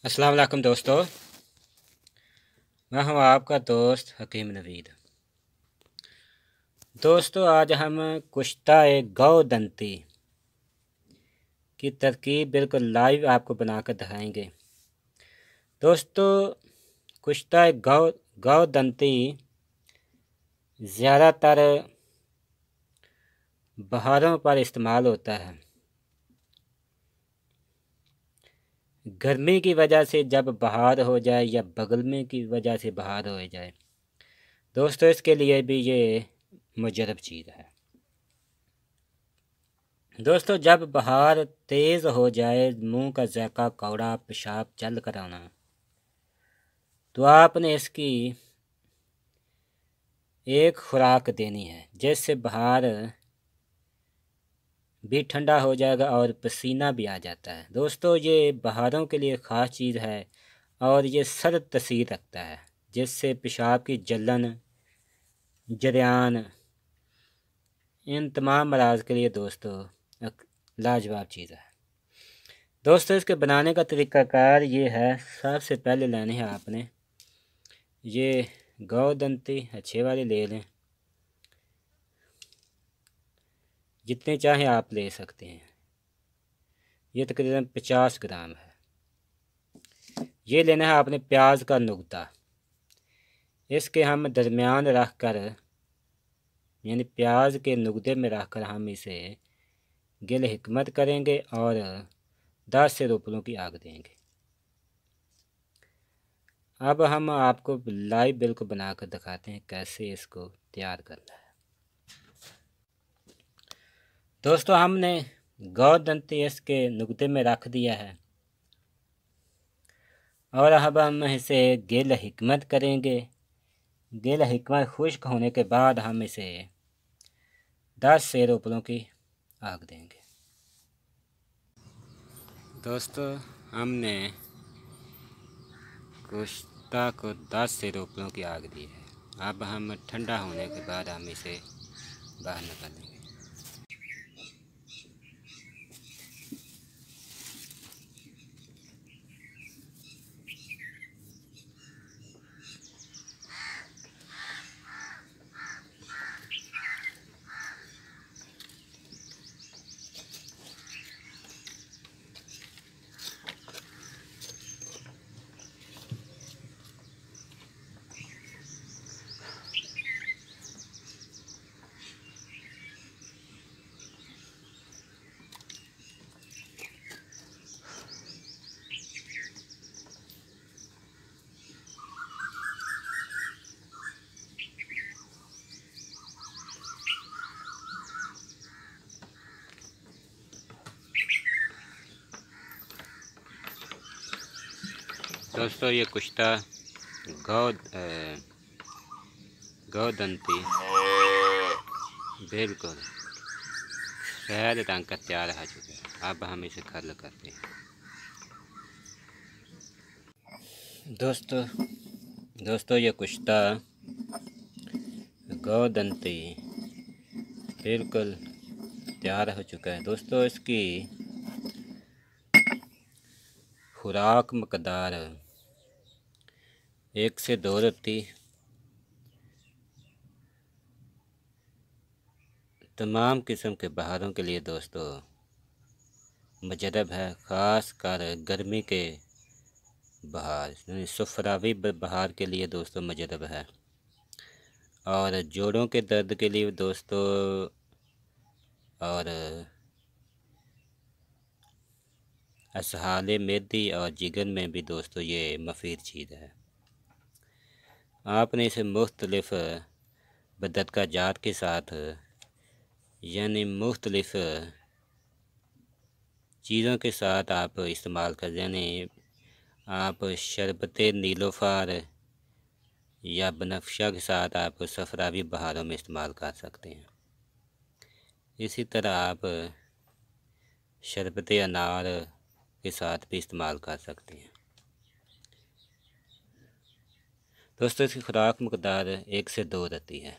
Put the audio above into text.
अस्सलाम वालेकुम दोस्तों, मैं हूं आपका दोस्त हकीम नवीद। दोस्तों, आज हम कुश्ता-ए गौदंती की तरकीब बिल्कुल लाइव आपको बनाकर दिखाएंगे। दोस्तों, कुश्ता-ए गौदंती ज़्यादातर बहारों पर इस्तेमाल होता है। गर्मी की वजह से जब बहार हो जाए या बगलमे की वजह से बहार हो जाए, दोस्तों इसके लिए भी ये मुजरब चीज़ है। दोस्तों, जब बहार तेज़ हो जाए, मुंह का ज़ायका कौड़ा, पेशाब चल कर आना, तो आपने इसकी एक खुराक देनी है, जिससे बहार भी ठंडा हो जाएगा और पसीना भी आ जाता है। दोस्तों, ये बहारों के लिए ख़ास चीज़ है और ये सर्द तसीर रखता है, जिससे पेशाब की जलन, जरियान, इन तमाम मराज के लिए दोस्तों लाजवाब चीज़ है। दोस्तों, इसके बनाने का तरीक़ाकार ये है। सबसे पहले लेने हैं आपने ये गौदंती अच्छे वाली ले लें, जितने चाहें आप ले सकते हैं। ये तकरीबन 50 ग्राम है। ये लेना है आपने प्याज का नुक्ता। इसके हम दरमियान रख कर, यानी प्याज के नुक्ते में रख कर हम इसे गिल हिकमत करेंगे और 10 से रुपयों की आग देंगे। अब हम आपको लाइव बिल्कुल बनाकर दिखाते हैं कैसे इसको तैयार करना है। दोस्तों, हमने गौदंती इसके नुक्ते में रख दिया है और अब हम इसे गिल हिकमत करेंगे। गिल हिकमत खुश्क होने के बाद हम इसे 10 से रुपयों की आग देंगे। दोस्तों, हमने कुश्ता को 10 से रुपयों की आग दी है। अब हम ठंडा होने के बाद हम इसे बाहर निकालेंगे। दोस्तों, ये कुश्ता गौदंती बिल्कुल सफ़ेद रंग का तैयार हो चुका है। अब हम इसे खल करते हैं। दोस्तों, ये कुश्ता गौदंती बिल्कुल तैयार हो चुका है। दोस्तों, इसकी खुराक मकदार 1 से 2 रोटी तमाम किस्म के बहारों के लिए दोस्तों मुजरब है। ख़ास कर गर्मी के बहार यानी सफ़रावी बहार के लिए दोस्तों मुजरब है। और जोड़ों के दर्द के लिए दोस्तों और असहाले मेदी और जिगर में भी दोस्तों ये मुफीद चीज़ है। आपने इसे मुख्तलिफ़ बददका जात के साथ यानी मुख्तलिफ़ चीज़ों के साथ आप इस्तेमाल कर, यानी आप शरबत नीलोफ़ार या बनफ़शा के साथ आप सफ़रावी बहारों में इस्तेमाल कर सकते हैं। इसी तरह आप शरबत अनार के साथ भी इस्तेमाल कर सकते हैं। दोस्तों, इसकी खुराक मकदार 1 से 2 रहती है।